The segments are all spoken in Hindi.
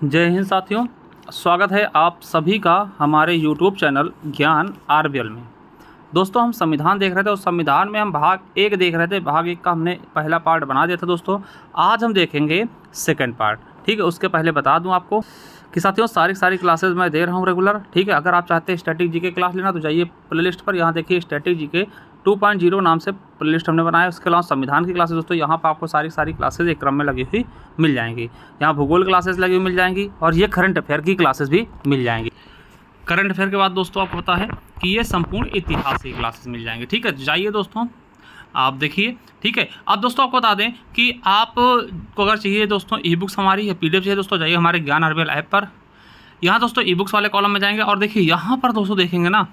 जय हिंद साथियों, स्वागत है आप सभी का हमारे YouTube चैनल ज्ञान आरबीएल में। दोस्तों, हम संविधान देख रहे थे और संविधान में हम भाग 1 देख रहे थे। भाग 1 का हमने पहला पार्ट बना दिया था दोस्तों। आज हम देखेंगे सेकंड पार्ट। ठीक है, उसके पहले बता दूं आपको कि साथियों सारी क्लासेस मैं दे रहा हूं रेगुलर। ठीक है, अगर आप चाहते हैं स्टैटिक जीके क्लास लेना तो जाइए प्लेलिस्ट पर। यहाँ देखिए स्टैटिक जीके 2.0 नाम से प्लेलिस्ट हमने बनाया है। उसके अलावा संविधान की क्लासेस दोस्तों यहाँ पर आपको सारी क्लासेस एक क्रम में लगी हुई मिल जाएंगी। यहाँ भूगोल क्लासेस लगी हुई मिल जाएंगी और ये करंट अफेयर की क्लासेस भी मिल जाएंगी। करंट अफेयर के बाद दोस्तों आपको पता है कि ये संपूर्ण इतिहास की क्लासेस मिल जाएंगे। ठीक है, जाइए दोस्तों आप देखिए। ठीक है, अब दोस्तों आपको बता दें कि आपको अगर चाहिए दोस्तों ई बुक्स हमारी या PDF चाहिए दोस्तों, जाइए हमारे ज्ञान आरबीएल ऐप पर। यहाँ दोस्तों ई बुक्स वाले कॉलम में जाएंगे और देखिए यहाँ पर दोस्तों देखेंगे ना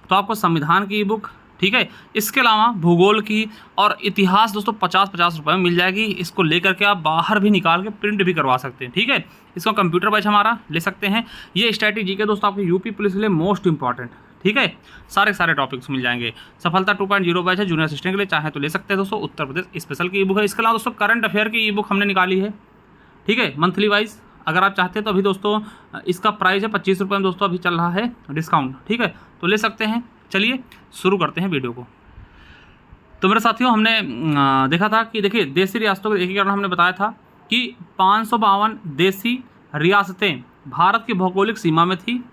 तो आपको संविधान की ई बुक, ठीक है, इसके अलावा भूगोल की और इतिहास दोस्तों 50-50 रुपये में मिल जाएगी। इसको लेकर के आप बाहर भी निकाल के प्रिंट भी करवा सकते हैं। ठीक है, इसको कंप्यूटर बैच हमारा ले सकते हैं। ये स्टैटिक जीके दोस्तों आपके यूपी पुलिस के लिए मोस्ट इंपॉर्टेंट। ठीक है, सारे टॉपिक्स मिल जाएंगे। सफलता 2.0 बैच है जूनियर असिस्टेंट के लिए, चाहे तो ले सकते हैं दोस्तों। उत्तर प्रदेश स्पेशल की ई बुक है। इसके अलावा दोस्तों करंट अफेयर की ई बुक हमने निकाली है। ठीक है, मंथली वाइज अगर आप चाहते हैं तो अभी दोस्तों इसका प्राइस है 25 रुपये में दोस्तों, अभी चल रहा है डिस्काउंट। ठीक है, तो ले सकते हैं। चलिए शुरू करते हैं वीडियो को। तो मेरे साथियों हमने देखा था कि देखिए देशी रियासतों के एकीकरण हमने बताया था कि 552 देशी रियासतें भारत की भौगोलिक सीमा में थी,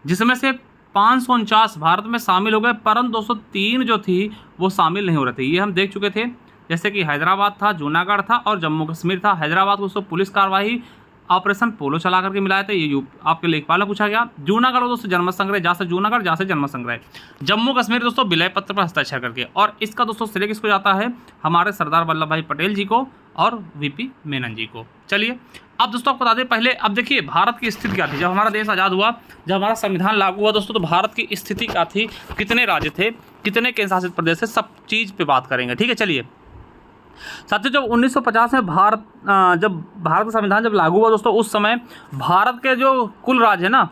जिसमें से 549 भारत में शामिल हो गए, परंतु 203 जो थी वो शामिल नहीं हो रही थी। ये हम देख चुके थे, जैसे कि हैदराबाद था, जूनागढ़ था और जम्मू कश्मीर था। हैदराबाद को दोस्तों पुलिस कार्रवाई ऑपरेशन पोलो चला करके मिलाए थे। ये आपके लेखपाल में पूछा गया। जूनागढ़ दोस्तों जन्म संग्रह, जा से जूनागढ़, जा से जन्म संग्रह। जम्मू कश्मीर दोस्तों विलय पत्र पर हस्ताक्षर करके, और इसका दोस्तों श्रेय किसको जाता है? हमारे सरदार वल्लभ भाई पटेल जी को और VP मेनन जी को। चलिए अब दोस्तों आपको बता दें पहले, अब देखिए भारत की स्थिति क्या थी जब हमारा देश आज़ाद हुआ, जब हमारा संविधान लागू हुआ दोस्तों, तो भारत की स्थिति क्या थी, कितने राज्य थे, कितने केंद्र शासित प्रदेश थे, सब चीज़ पे बात करेंगे। ठीक है, चलिए साथियों जब 1950 में जब भारत का संविधान जब लागू हुआ दोस्तों, उस समय भारत के जो कुल राज्य है ना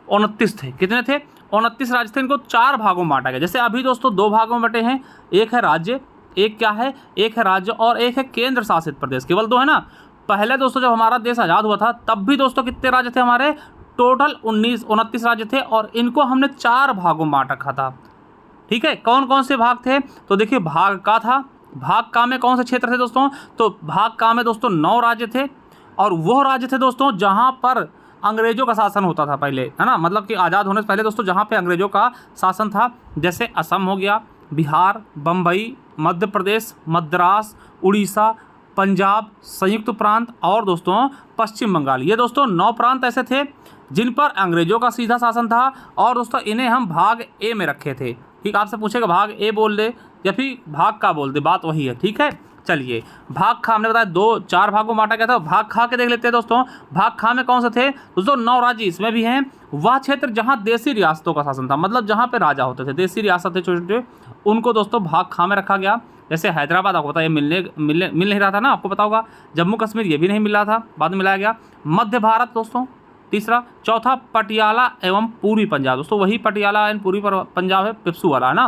29 थे। कितने थे? 29 राज्य थे। इनको 4 भागों में बांटा गया। जैसे अभी दोस्तों 2 भागों में बटे हैं, एक है राज्य, एक क्या है, एक है राज्य और एक है केंद्र शासित प्रदेश। केवल 2 है ना। पहले दोस्तों जब हमारा देश आज़ाद हुआ था तब भी दोस्तों कितने राज्य थे हमारे? टोटल 29 राज्य थे और इनको हमने 4 भागों में बांट रखा था। ठीक है, कौन कौन से भाग थे? तो देखिए भाग का था, भाग का में कौन से क्षेत्र थे दोस्तों? तो भाग का में दोस्तों 9 राज्य थे और वो राज्य थे दोस्तों जहां पर अंग्रेजों का शासन होता था पहले, है ना। मतलब कि आज़ाद होने से पहले दोस्तों जहां पे अंग्रेजों का शासन था, जैसे असम हो गया, बिहार, बम्बई, मध्य प्रदेश, मद्रास, उड़ीसा, पंजाब, संयुक्त प्रांत और दोस्तों पश्चिम बंगाल। ये दोस्तों 9 प्रांत ऐसे थे जिन पर अंग्रेजों का सीधा शासन था और दोस्तों इन्हें हम भाग ए में रखे थे। ठीक, आपसे पूछेगा भाग ए बोल दे या फिर भाग का बोल दे, बात वही है। ठीक है, चलिए भाग खा हमने बताया 4 भागों में बांटा गया था। भाग खा के देख लेते हैं दोस्तों। भाग खा में कौन से थे दोस्तों? 9 राज्य इसमें भी हैं। वह क्षेत्र जहां देशी रियासतों का शासन था, मतलब जहां पे राजा होते थे, देशी रियासत थे छोटे छोटे, उनको दोस्तों भाग खा में रखा गया। जैसे हैदराबाद आपको पता है मिल नहीं रहा था ना, आपको पता होगा। जम्मू कश्मीर ये भी नहीं मिल रहा था, बाद में मिलाया गया। मध्य भारत दोस्तों तीसरा। चौथा पटियाला एवं पूर्वी पंजाब दोस्तों, वही पटियाला एवं पूर्वी पंजाब है, पिप्सू वाला, है ना।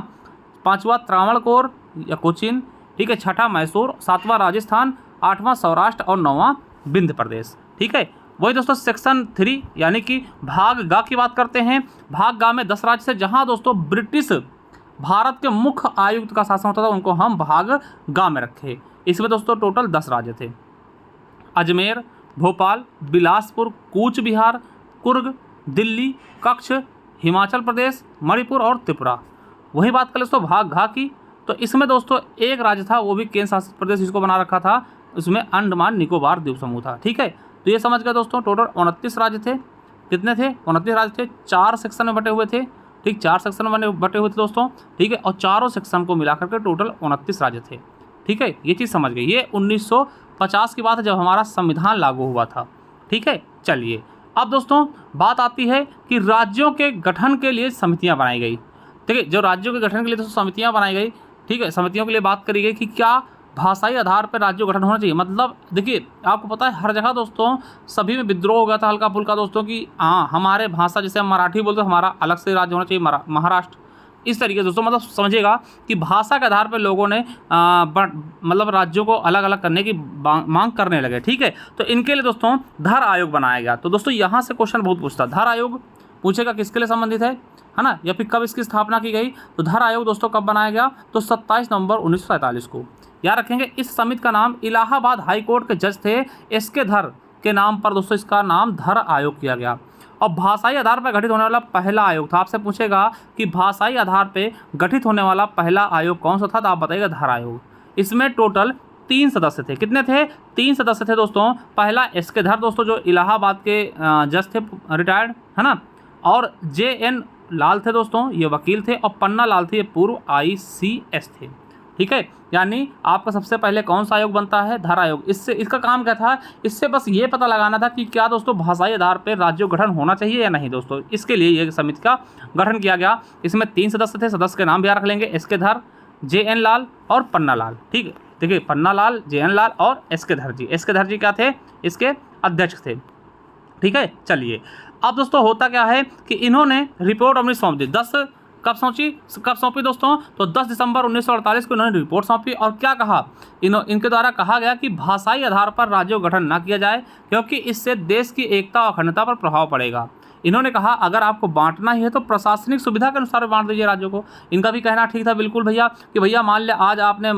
5वां त्रावणकोर या कोचीन। ठीक है, 6वां मैसूर, 7वां राजस्थान, 8वां सौराष्ट्र और 9वां विंध्य प्रदेश। ठीक है, वही दोस्तों सेक्शन 3 यानी कि भाग गा की बात करते हैं। भाग गा में 10 राज्य थे जहां दोस्तों ब्रिटिश भारत के मुख्य आयुक्त का शासन होता था, उनको हम भाग गा में रखे। इसमें दोस्तों टोटल 10 राज्य थे। अजमेर, भोपाल, बिलासपुर, कूच बिहार, कुर्ग, दिल्ली, कच्छ, हिमाचल प्रदेश, मणिपुर और त्रिपुरा। वही बात करें दोस्तों भाग घा की, तो इसमें दोस्तों एक राज्य था, वो भी केंद्र शासित प्रदेश जिसको बना रखा था, उसमें अंडमान निकोबार द्वीप समूह था। ठीक है, तो ये समझ गए दोस्तों टोटल 29 राज्य थे। कितने थे? 29 राज्य थे, 4 सेक्शन में बटे हुए थे। ठीक, 4 सेक्शन में बटे हुए थे दोस्तों। ठीक है, और चारों सेक्शन को मिलाकर के टोटल 29 राज्य थे। ठीक है, ये चीज़ समझ गई। ये 1950 की बात है जब हमारा संविधान लागू हुआ था। ठीक है, चलिए अब दोस्तों बात आती है कि राज्यों के गठन के लिए समितियां बनाई गई। ठीक है, जो राज्यों के गठन के लिए दोस्तों समितियां बनाई गई। ठीक है, समितियों के लिए बात करी गई कि क्या भाषाई आधार पर राज्यों का गठन होना चाहिए। मतलब देखिए आपको पता है हर जगह दोस्तों सभी में विद्रोह हो गया था हल्का फुल्का दोस्तों कि हाँ हमारे भाषा, जैसे हम मराठी बोलते हैं, हमारा अलग से राज्य होना चाहिए महाराष्ट्र। इस तरीके से दोस्तों मतलब समझिएगा कि भाषा के आधार पर लोगों ने मतलब राज्यों को अलग अलग करने की मांग करने लगे। ठीक है, तो इनके लिए दोस्तों धर आयोग बनाया गया। तो दोस्तों यहाँ से क्वेश्चन बहुत पूछता है, धर आयोग पूछेगा किसके लिए संबंधित है ना, या फिर कब इसकी स्थापना की गई। तो धर आयोग दोस्तों कब बनाया गया, तो 27 नवंबर 1947 को। याद रखेंगे इस समिति का नाम इलाहाबाद हाई कोर्ट के जज थे एस.के. धर के नाम पर दोस्तों इसका नाम धर आयोग किया गया। और भाषाई आधार पर गठित होने वाला पहला आयोग था। आपसे पूछेगा कि भाषाई आधार पर गठित होने वाला पहला आयोग कौन सा था, तो आप बताइएगा धर आयोग। इसमें टोटल 3 सदस्य थे। कितने थे, 3 सदस्य थे दोस्तों। पहला एस.के. धर दोस्तों जो इलाहाबाद के जज थे, रिटायर्ड है ना, और जे.एन. लाल थे दोस्तों, ये वकील थे, और पन्ना लाल थे, ये पूर्व ICS थे। ठीक है, यानी आपका सबसे पहले कौन सा आयोग बनता है, धर आयोग। इससे इसका काम क्या था, इससे बस ये पता लगाना था कि क्या दोस्तों भाषाई आधार पर राज्य गठन होना चाहिए या नहीं दोस्तों। इसके लिए ये समिति का गठन किया गया। इसमें 3 सदस्य थे, सदस्य के नाम भी याद रख लेंगे, एस.के. धर, जे.एन. लाल और पन्ना लाल। ठीक है, देखिए पन्ना लाल, जे.एन. लाल और एस.के. धर जी। एस.के. धर जी क्या थे, इसके अध्यक्ष थे। ठीक है, चलिए अब दोस्तों होता क्या है कि इन्होंने रिपोर्ट अपनी सौंप दी। कब सौंपी दोस्तों, तो 10 दिसंबर 1948 को इन्होंने रिपोर्ट सौंपी। और क्या कहा, इनके द्वारा कहा गया कि भाषाई आधार पर राज्यों का गठन न किया जाए, क्योंकि इससे देश की एकता और अखंडता पर प्रभाव पड़ेगा। इन्होंने कहा अगर आपको बांटना ही है तो प्रशासनिक सुविधा के अनुसार बांट दीजिए राज्यों को। इनका भी कहना ठीक था बिल्कुल भैया, कि भैया मान लिया आज आपने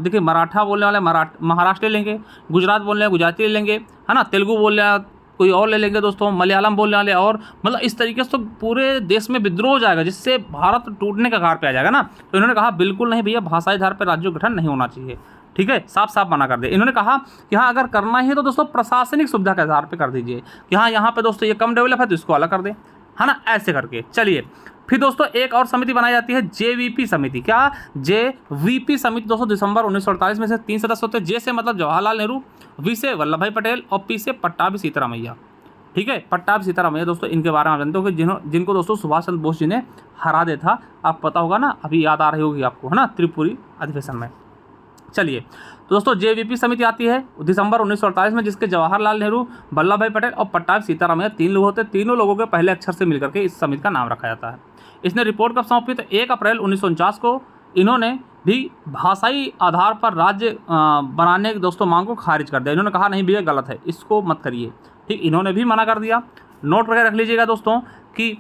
देखिए मराठा बोलने वाले महाराष्ट्र ले लेंगे, गुजरात बोलने वाले गुजराती ले लेंगे, है ना, तेलुगु बोलने वाला कोई और ले लेंगे दोस्तों, मलयालम बोलने वाले और, मतलब इस तरीके से तो पूरे देश में विद्रोह हो जाएगा, जिससे भारत टूटने का कगार पे आ जाएगा ना। तो इन्होंने कहा बिल्कुल नहीं भैया, भाषाई आधार पर राज्यों गठन नहीं होना चाहिए। ठीक है, साफ साफ मना कर दे। इन्होंने कहा कि हाँ अगर करना ही है तो दोस्तों प्रशासनिक सुविधा के आधार पर कर दीजिए, कि हाँ यहाँ पे दोस्तों ये कम डेवलप है तो इसको अलग कर दें, है ना, ऐसे करके। चलिए फिर दोस्तों एक और समिति बनाई जाती है, JVP समिति। क्या, JVP समिति दोस्तों दिसंबर 1948 में से 3 सदस्य होते हैं। जे से मतलब जवाहरलाल नेहरू, वी से वल्लभ भाई पटेल और पी से पट्टाभी सीतारामैया। ठीक है, पट्टाभी सीतारामैया दोस्तों इनके बारे में जानते हो कि जिनको दोस्तों सुभाष चंद्र बोस जी ने हरा दिया था, आप पता होगा ना, अभी याद आ रही होगी आपको, है ना, त्रिपुरी अधिवेशन में। चलिए तो दोस्तों JVP समिति आती है दिसंबर 1948 में, जिसके जवाहरलाल नेहरू, वल्लभ भाई पटेल और पट्टाभी सीतारामैया 3 लोग होते हैं। तीनों लोगों के पहले अक्षर से मिलकर के इस समिति का नाम रखा जाता है। इसने रिपोर्ट कब सौंपी, तो 1 अप्रैल 1949 को इन्होंने भी भाषाई आधार पर राज्य बनाने की दोस्तों मांग को खारिज कर दिया। इन्होंने कहा नहीं भैया गलत है, इसको मत करिए। ठीक, इन्होंने भी मना कर दिया। नोट करके रख लीजिएगा दोस्तों कि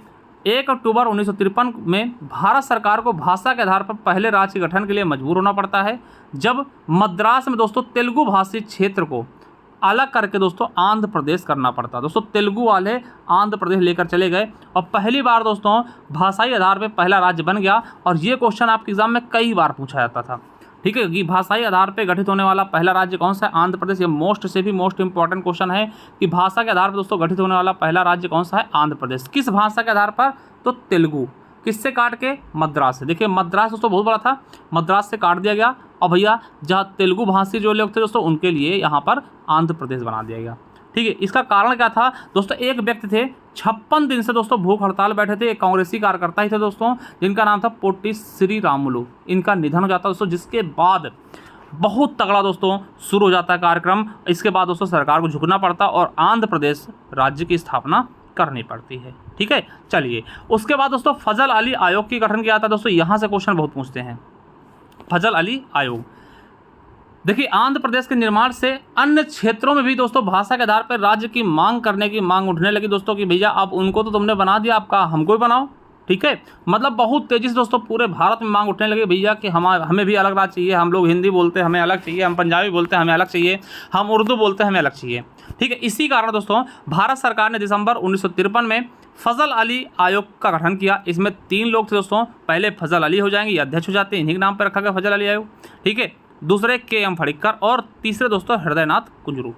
1 अक्टूबर 1953 में भारत सरकार को भाषा के आधार पर पहले राज्य के गठन के लिए मजबूर होना पड़ता है, जब मद्रास में दोस्तों तेलुगु भाषी क्षेत्र को अलग करके दोस्तों आंध्र प्रदेश करना पड़ता। दोस्तों तेलुगु वाले आंध्र प्रदेश लेकर चले गए और पहली बार दोस्तों भाषाई आधार पर पहला राज्य बन गया। और ये क्वेश्चन आपके एग्जाम में कई बार पूछा जाता था। ठीक है, कि भाषाई आधार पर गठित होने वाला पहला राज्य कौन सा है, आंध्र प्रदेश। ये मोस्ट से भी मोस्ट इंपॉर्टेंट क्वेश्चन है कि भाषा के आधार पर दोस्तों गठित होने वाला पहला राज्य कौन सा है, आंध्र प्रदेश। किस भाषा के आधार पर, तो तेलुगु। किससे काट के, मद्रास से। देखिए मद्रास दोस्तों बहुत बड़ा था, मद्रास से काट दिया गया और भैया जहाँ तेलुगु भाषी जो लोग थे दोस्तों उनके लिए यहाँ पर आंध्र प्रदेश बना दिया गया। ठीक है, इसका कारण क्या था दोस्तों, एक व्यक्ति थे 56 दिन से दोस्तों भूख हड़ताल बैठे थे, एक कांग्रेसी कार्यकर्ता ही थे दोस्तों, जिनका नाम था पोट्टी श्री रामुलु। इनका निधन हो जाता है दोस्तों, जिसके बाद बहुत तगड़ा दोस्तों शुरू हो जाता है कार्यक्रम। इसके बाद दोस्तों सरकार को झुकना पड़ता और आंध्र प्रदेश राज्य की स्थापना करनी पड़ती है। ठीक है, चलिए उसके बाद दोस्तों फजल अली आयोग की गठन किया था दोस्तों। यहाँ से क्वेश्चन बहुत पूछते हैं, फजल अली आयोग। देखिए आंध्र प्रदेश के निर्माण से अन्य क्षेत्रों में भी दोस्तों भाषा के आधार पर राज्य की मांग करने की मांग उठने लगी दोस्तों, कि भैया अब उनको तो तुमने बना दिया, आपका हमको भी बनाओ। ठीक है, मतलब बहुत तेज़ी से दोस्तों पूरे भारत में मांग उठने लगी भैया कि हमें भी अलग राज्य चाहिए, हम लोग हिंदी बोलते हैं हमें अलग चाहिए, हम पंजाबी बोलते हैं हमें अलग चाहिए, हम उर्दू बोलते हैं हमें अलग चाहिए। ठीक है, इसी कारण दोस्तों भारत सरकार ने दिसंबर 1953 में फजल अली आयोग का गठन किया। इसमें 3 लोग थे दोस्तों, पहले फजल अली हो जाएंगे, ये अध्यक्ष हो जाते हैं, इन्हीं के नाम पर रखा गया फजल अली आयोग। ठीक है, दूसरे KM फड़िक्कर और तीसरे दोस्तों हृदयनाथ कुंजरू।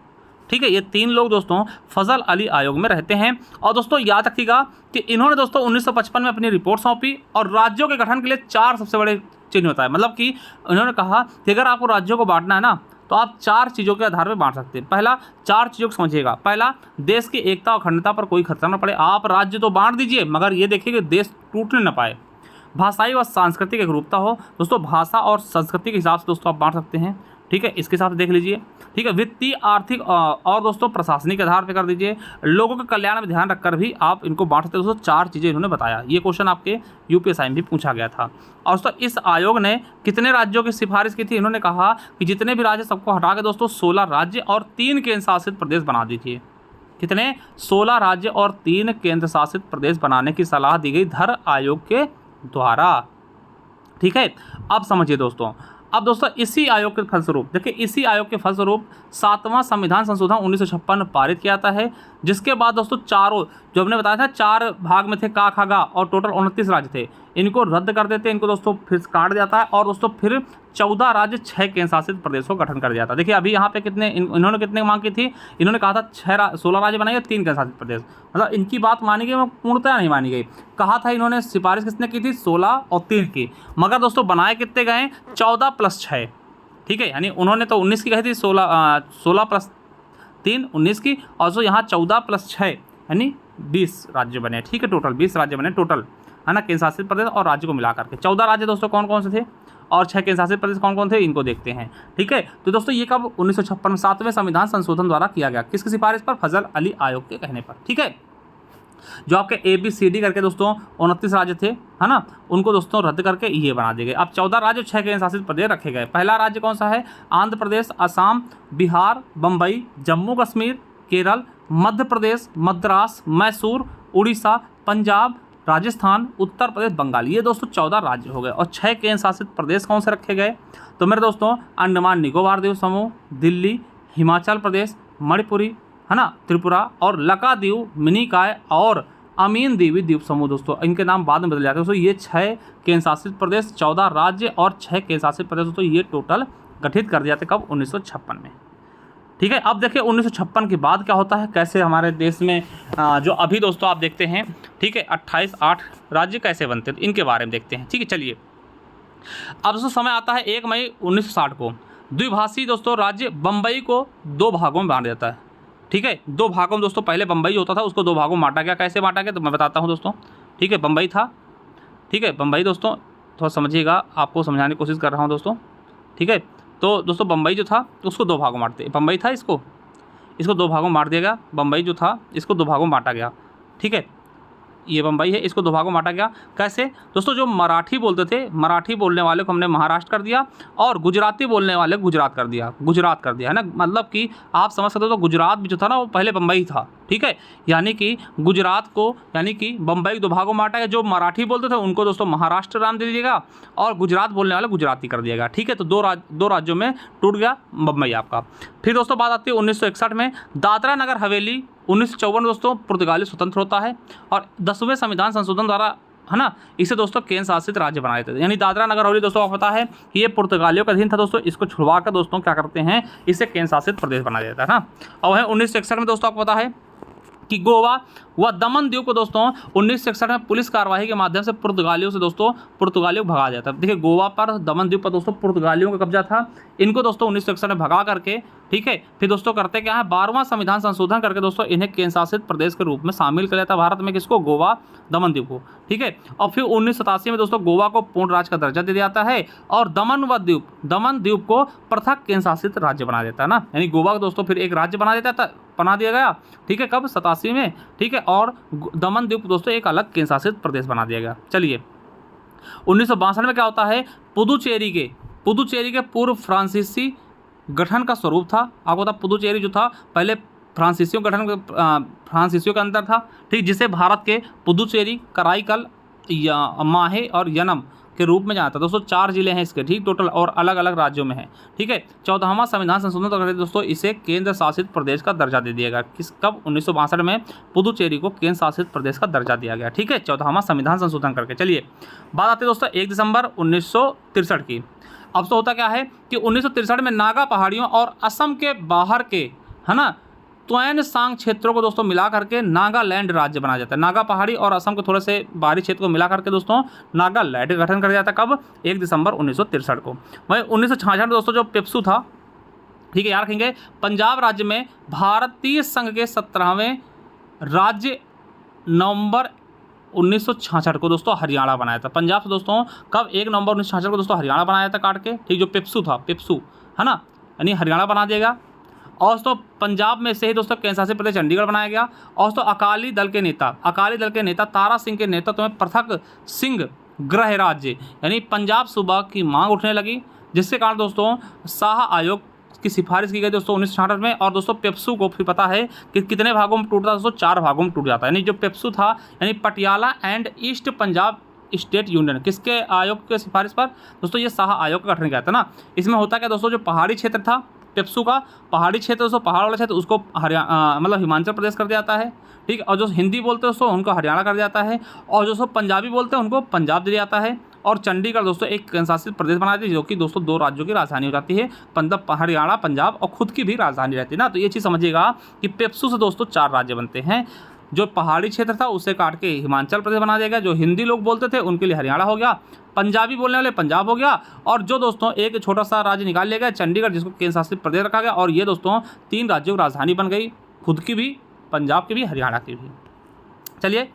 ठीक है, ये 3 लोग दोस्तों फजल अली आयोग में रहते हैं। और दोस्तों याद रखिएगा कि इन्होंने दोस्तों 1955 में अपनी रिपोर्ट सौंपी और राज्यों के गठन के लिए 4 सबसे बड़े चिन्ह होता है। मतलब कि उन्होंने कहा कि अगर आपको राज्यों को बांटना है ना तो आप 4 चीज़ों के आधार पर बांट सकते हैं। पहला, 4 चीज़ों को समझिएगा। पहला, देश की एकता और अखंडता पर कोई खतरा न पड़े। आप राज्य तो बांट दीजिए मगर ये देखिए कि देश टूटने न पाए। भाषाई व सांस्कृतिक एकरूपता हो दोस्तों, भाषा और संस्कृति के हिसाब से दोस्तों आप बांट सकते हैं। ठीक है, इसके साथ देख लीजिए। ठीक है, वित्तीय, आर्थिक और दोस्तों प्रशासनिक आधार पे कर दीजिए। लोगों के कल्याण में ध्यान रखकर भी आप इनको बांट सकते हो दोस्तों। 4 चीज़ें इन्होंने बताया। ये क्वेश्चन आपके यूपीएसआई में भी पूछा गया था। और दोस्तों इस आयोग ने कितने राज्यों की सिफारिश की थी? इन्होंने कहा कि जितने भी राज्य सबको हटा के दोस्तों 16 राज्य और 3 केंद्र शासित प्रदेश बना दीजिए। कितने? 16 राज्य और 3 केंद्र शासित प्रदेश बनाने की सलाह दी गई धर आयोग के द्वारा। ठीक है, अब समझिए दोस्तों। अब दोस्तों इसी आयोग के फलस्वरूप, देखिए इसी आयोग के फलस्वरूप 7वां संविधान संशोधन 1956 पारित किया जाता है, जिसके बाद दोस्तों चारों, जो हमने बताया था 4 भाग में थे का, खा, गा, और टोटल 29 राज्य थे, इनको रद्द कर देते हैं, इनको दोस्तों फिर काट दिया जाता है, और दोस्तों फिर 14 राज्य 6 केंद्र शासित प्रदेशों का गठन कर दिया था। देखिए अभी यहाँ पे कितने इन्होंने कितने मांग की थी? इन्होंने कहा था 16 राज्य बनाएंगे, 3 केंद्र शासित प्रदेश। मतलब इनकी बात मानी गई, पूर्णतः नहीं मानी गई। कहा था इन्होंने, सिफारिश किसने की थी? 16 और 3 की, मगर दोस्तों बनाए कितने गए? 14 + 6। ठीक है, यानी उन्होंने तो 19 की कही थी, 16 + 3 19 की, और जो यहाँ 14 + 6 यानी 20 राज्य बने। ठीक है, टोटल 20 राज्य बने टोटल, है ना, केंद्र शासित प्रदेश और राज्य को मिला करके। 14 राज्य दोस्तों कौन कौन से थे और 6 केंद्र शासित प्रदेश कौन कौन थे, इनको देखते हैं। ठीक है, तो दोस्तों ये कब? 1956 में 7वें संविधान संशोधन द्वारा किया गया। किसकी सिफारिश पर? फजल अली आयोग के कहने पर। ठीक है, जो आपके ABCD करके दोस्तों 29 राज्य थे, है ना, उनको दोस्तों रद्द करके ये बना दिए गए। अब 14 राज्य 6 केंद्र शासित प्रदेश रखे गए। पहला राज्य कौन सा है? आंध्र प्रदेश, असम, बिहार, बम्बई, जम्मू कश्मीर, केरल, मध्य प्रदेश, मद्रास, मैसूर, उड़ीसा, पंजाब, राजस्थान, उत्तर प्रदेश, बंगाल। ये दोस्तों 14 राज्य हो गए। और 6 केंद्र शासित प्रदेश कौन से रखे गए? तो मेरे दोस्तों अंडमान निकोबार द्वीप समूह, दिल्ली, हिमाचल प्रदेश, मणिपुरी, है ना, त्रिपुरा, और लक्षद्वीप, मिनिकॉय और अमीन द्वीप द्वीप समूह। दोस्तों इनके नाम बाद में बदल जाते हैं दोस्तों। ये 6 केंद्र शासित प्रदेश, 14 राज्य और 6 केंद्र शासित प्रदेश दोस्तों, ये टोटल गठित कर दिया था कब? 1956 में। ठीक है, अब देखिए 1956 के बाद क्या होता है, कैसे हमारे देश में जो अभी दोस्तों आप देखते हैं, ठीक है, 28 राज्य कैसे बनते हैं, इनके बारे में देखते हैं। ठीक है, चलिए अब दोस्तों समय आता है 1 मई 1960 को। द्विभाषी दोस्तों राज्य बम्बई को 2 भागों में बांट देता है। ठीक है, 2 भागों में दोस्तों, पहले बम्बई होता था, उसको 2 भागों में बांटा गया। कैसे बांटा गया तो मैं बताता हूँ दोस्तों। ठीक है, बम्बई था, ठीक है, बम्बई दोस्तों थोड़ा समझिएगा, आपको समझाने की कोशिश कर रहा हूँ दोस्तों। ठीक है, तो दोस्तों बम्बई जो था उसको 2 भागों में बांटते, बम्बई था, इसको 2 भागों में बांट दिया गया। बम्बई जो था इसको 2 भागों में बांटा गया। ठीक है, ये बम्बई है, इसको 2 भागों में बांटा गया। कैसे दोस्तों? जो मराठी बोलते थे, मराठी बोलने वाले को हमने महाराष्ट्र कर दिया, और गुजराती बोलने वाले को गुजरात कर दिया, है ना। मतलब कि आप समझ सकते हो, तो गुजरात भी जो था ना वो पहले बम्बई था। ठीक है, यानी कि गुजरात को, यानी कि बम्बई 2 भागों में बांटा गया। जो मराठी बोलते थे उनको दोस्तों महाराष्ट्र नाम दे दीजिएगा, और गुजरात बोलने वाले गुजराती कर दिया गया। ठीक है, तो 2 राज्यों में टूट गया बम्बई आपका। फिर दोस्तों बात आती है 1961 में, दादरा नगर हवेली 1954 दोस्तों पुर्तगाली स्वतंत्र होता है, और 10वें संविधान संशोधन द्वारा, है ना, इसे दोस्तों केंद्र शासित राज्य बनाए थे। यानी दादरा नगर हवेली दोस्तों आपको पता है कि ये पुर्तगालियों का अधीन था दोस्तों, इसको छुड़वा कर दोस्तों क्या करते हैं, इसे केंद्र शासित प्रदेश बना देता है ना। और वह 1961 में दोस्तों आपको पता है कि गोवा व दमन द्वीप को दोस्तों 1961 में पुलिस कार्रवाई के माध्यम से पुर्तगालियों को भगा दिया था। देखिए गोवा पर, दमन द्वीप पर दोस्तों पुर्तगालियों का कब्जा था, इनको दोस्तों 1961 में भगा करके, ठीक है, फिर दोस्तों करते क्या है, 12वां संविधान संशोधन करके दोस्तों इन्हें केंद्र शासित प्रदेश के रूप में शामिल कर लिया था भारत में। किसको? गोवा, दमन द्वीप को। ठीक है, और फिर 1987 में दोस्तों गोवा को पूर्ण राज्य का दर्जा दे दिया जाता है, और दमन द्वीप को पृथक केंद्र शासित राज्य बना देता है ना। यानी गोवा को दोस्तों फिर एक राज्य बना दिया गया। ठीक है, कब? 87 में। ठीक है, और दमन द्वीप दोस्तों एक अलग केंद्र शासित प्रदेश बना दिया गया। चलिए 1962 में क्या होता है, पुदुचेरी के पूर्व फ्रांसीसी गठन का स्वरूप था। आपको पता पुदुचेरी जो था पहले फ्रांसीसियों के अंदर था। ठीक, जिसे भारत के पुदुचेरी, कराईकल, माहे और यनम के रूप में जाना था। दोस्तों 4 जिले हैं इसके, ठीक, टोटल, और अलग अलग राज्यों में है। ठीक है, 14वां संविधान संशोधन करके दोस्तों इसे केंद्र शासित प्रदेश का दर्जा दे दिया गया। कब? 1962 में पुदुचेरी को केंद्र शासित प्रदेश का दर्जा दिया गया। ठीक है, 14वां संविधान संशोधन करके। चलिए बात आती है दोस्तों 1 दिसंबर 1963 की। अब तो होता क्या है कि 1963 में नागा पहाड़ियों और असम के बाहर के, है ना, त्वैन सांग क्षेत्रों को दोस्तों मिला करके नागालैंड राज्य बनाया जाता है। नागा पहाड़ी और असम के थोड़े से बाहरी क्षेत्र को मिला करके दोस्तों नागालैंड गठन कर जाता है। कब? 1 दिसंबर 1963 को। वहीं 1966 में दोस्तों जो पेप्सू था, ठीक है, याद रखेंगे, पंजाब राज्य में भारतीय संघ के 17वें राज्य नवंबर 1966 को दोस्तों हरियाणा बनाया था। पंजाब से दोस्तों कब? 1 नवंबर 1966 को दोस्तों हरियाणा बनाया था काट के। ठीक, जो पेप्सू था, पेप्सू, है ना, यानी हरियाणा बना देगा। और दोस्तों पंजाब में से ही दोस्तों केंद्र शासित प्रदेश चंडीगढ़ बनाया गया। और दोस्तों अकाली दल के नेता तारा सिंह के नेतृत्व में पृथक सिंह गृह राज्य यानी पंजाब सूबा की मांग उठने लगी, जिसके कारण दोस्तों शाह आयोग की सिफारिश की गई दोस्तों 1966 में। और दोस्तों पेप्सू को फिर पता है कि कितने भागों में टूटता है दोस्तों, 4 भागों में टूट जाता है। यानी जो पेप्सू था यानी Patiala and east Punjab state union, किसके आयोग के सिफारिश पर दोस्तों, ये शाह आयोग का गठन किया था ना। इसमें होता क्या दोस्तों, जो पहाड़ी क्षेत्र था पेप्सू का, पहाड़ी क्षेत्र दोस्तों, पहाड़ वाला क्षेत्र, उसको मतलब हिमाचल प्रदेश कर दिया जाता है, ठीक है। और जो हिंदी बोलते हैं दोस्तों उनको हरियाणा कर दिया जाता है, और जो पंजाबी बोलते हैं उनको पंजाब दे दिया जाता है। और चंडीगढ़ दोस्तों एक केंद्र शासित प्रदेश बना दी, जो कि दोस्तों 2 राज्यों की राजधानी हो जाती है, हरियाणा पंजाब, और खुद की भी राजधानी रहती है ना। तो ये चीज़ समझिएगा कि पेप्सू से दोस्तों 4 राज्य बनते हैं। जो पहाड़ी क्षेत्र था उसे काट के हिमाचल प्रदेश बना दिया गया, जो हिंदी लोग बोलते थे उनके लिए हरियाणा हो गया, पंजाबी बोलने वाले पंजाब हो गया, और जो दोस्तों एक छोटा सा राज्य निकाल लिया गया चंडीगढ़, जिसको केंद्र शासित प्रदेश रखा गया। और ये दोस्तों 3 राज्यों की राजधानी बन गई, खुद की भी, पंजाब की भी, हरियाणा की भी। चलिए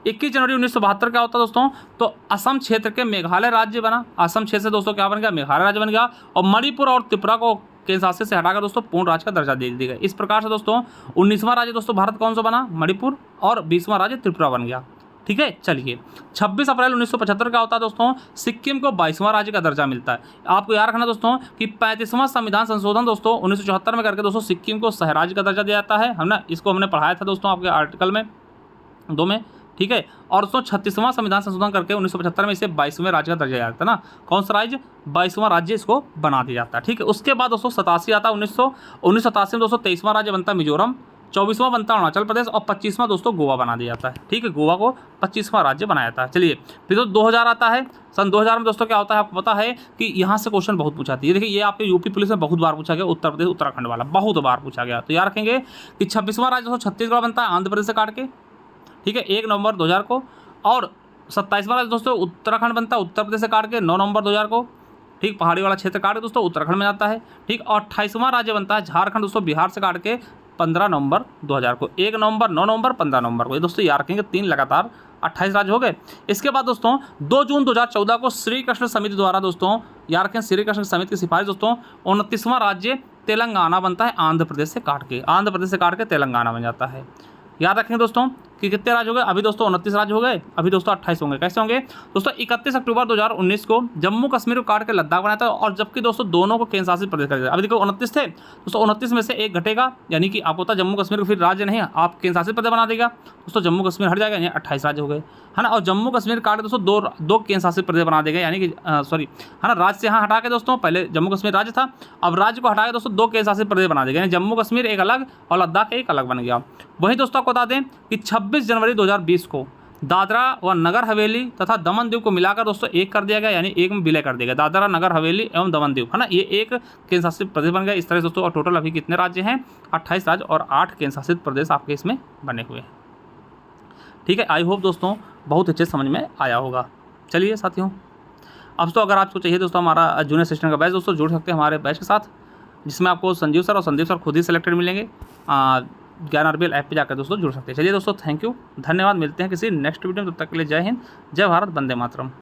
21 जनवरी 1972 क्या होता है दोस्तों, तो असम क्षेत्र के मेघालय राज्य बना। असम क्षेत्र से दोस्तों क्या बन गया, मेघालय राज्य बन गया। और मणिपुर और त्रिपुरा को केंद्र शासित से हटाकर दोस्तों पूर्ण राज्य का दर्जा दे दिया गया। इस प्रकार से दोस्तों 19वां राज्य दोस्तों भारत कौन सा बना, मणिपुर, और 20वां राज्य त्रिपुरा बन गया, ठीक है। चलिए 26 अप्रैल 1975 का होता है दोस्तों, सिक्किम को 22वां राज्य का दर्जा मिलता है। आपको याद रखना दोस्तों कि 35वां संविधान संशोधन दोस्तों 1974 में करके दोस्तों सिक्किम को सह राज्य का दर्जा दिया जाता है, हम ना, इसको हमने पढ़ाया था दोस्तों आपके आर्टिकल में 2 में, ठीक है। और दोस्तों 36वां संविधान संशोधन करके 1975 में इसे 22वें राज्य का दर्जा दिया जाता है ना। कौन सा राज्य, 22वां राज्य इसको बना दिया जाता है, ठीक है। उसके बाद दोस्तों 87 आता है 1987 में दोस्तों 23वां राज्य बनता है मिजोरम, 24वां बनता है अरुणाचल प्रदेश, और 25वां दोस्तों गोवा बना दिया जाता है, ठीक है। गोवा को 25वां राज्य बनाया जाता है। चलिए फिर तो 2000 आता है। सन 2000 में दोस्तों क्या होता है, आपको पता है कि यहाँ से क्वेश्चन बहुत पूछा है। देखिए ये आपके यूपी पुलिस में बहुत बार पूछा गया, उत्तर प्रदेश उत्तराखंड वाला बहुत बार पूछा गया। तो याद रखेंगे कि 26वां राज्य दोस्तों छत्तीसगढ़ बनता है आंध्र प्रदेश से काट के, ठीक है, 1 नवंबर 2000 को। और 27वां राज्य दोस्तों उत्तराखंड बनता है उत्तर प्रदेश से काट के 9 नवंबर 2000 को, ठीक, पहाड़ी वाला क्षेत्र काट के दोस्तों उत्तराखंड में जाता है, ठीक। और 28वां राज्य बनता है झारखंड दोस्तों बिहार से काट के 15 नवंबर 2000 को, 1 नवंबर, 9 नवंबर, 15 नवंबर को। ये दोस्तों याद रखेंगे 3 लगातार 28 राज्य हो गए। इसके बाद दोस्तों 2 जून 2014 को श्री कृष्ण समिति द्वारा दोस्तों याद रखें, श्री कृष्ण समिति की सिफारिश दोस्तों 29वां राज्य तेलंगाना बनता है आंध्र प्रदेश से काट के तेलंगाना बन जाता है। याद रखेंगे दोस्तों कि कितने राज्य हो गए, अभी दोस्तों 29 राज्य हो गए, अभी दोस्तों 28 होंगे। कैसे होंगे दोस्तों, 31 अक्टूबर 2019 को जम्मू कश्मीर को काट के लद्दाख बनाया था, और जबकि दोस्तों दोनों को केंद्र शासित प्रदेश कर दिया। अभी देखो 29 थे दोस्तों, 29 में से एक घटेगा, यानी कि आप होता जम्मू कश्मीर को फिर राज्य नहीं आप केंद्र शासित प्रदेश बना देगा दोस्तों, जम्मू कश्मीर हट जाएगा, यानी 28 राज्य हो गए, है ना। और जम्मू कश्मीर काट दोस्तों दो केंद्र शासित प्रदेश बना देगा, यानी कि सॉरी, है ना, राज्य से यहाँ हटा के दोस्तों, पहले जम्मू कश्मीर राज्य था, अब राज्य को हटा के दोस्तों 2 केंद्र शासित प्रदेश बना देगा, यानी जम्मू कश्मीर एक अलग और लद्दाख एक अलग बन गया। वहीं दोस्तों आपको बता दें कि 26 जनवरी 2020 को दादरा व नगर हवेली तथा दमन दीव को मिलाकर दोस्तों एक कर दिया गया, यानी एक में विलय कर दिया गया, दादरा नगर हवेली एवं दमन दीव, है ना, ये एक केंद्र शासित प्रदेश बन गया। इस तरह से दोस्तों और टोटल अभी कितने राज्य हैं, 28 राज्य और 8 केंद्र शासित प्रदेश आपके इसमें बने हुए हैं, ठीक है। आई होप दोस्तों बहुत अच्छे समझ में आया होगा। चलिए साथियों, अब तो अगर आपको चाहिए दोस्तों हमारा जूनियर असिस्टेंट का बैच दोस्तों जुड़ सकते हैं हमारे बैच के साथ, जिसमें आपको संजीव सर और संदीप सर खुद ही सिलेक्टेड मिलेंगे। ज्ञान आरबीएल ऐप पे जाकर दोस्तों जुड़ सकते हैं। चलिए दोस्तों थैंक यू, धन्यवाद, मिलते हैं किसी नेक्स्ट वीडियो में, तब तक के लिए जय हिंद, जय भारत, वंदे मातरम।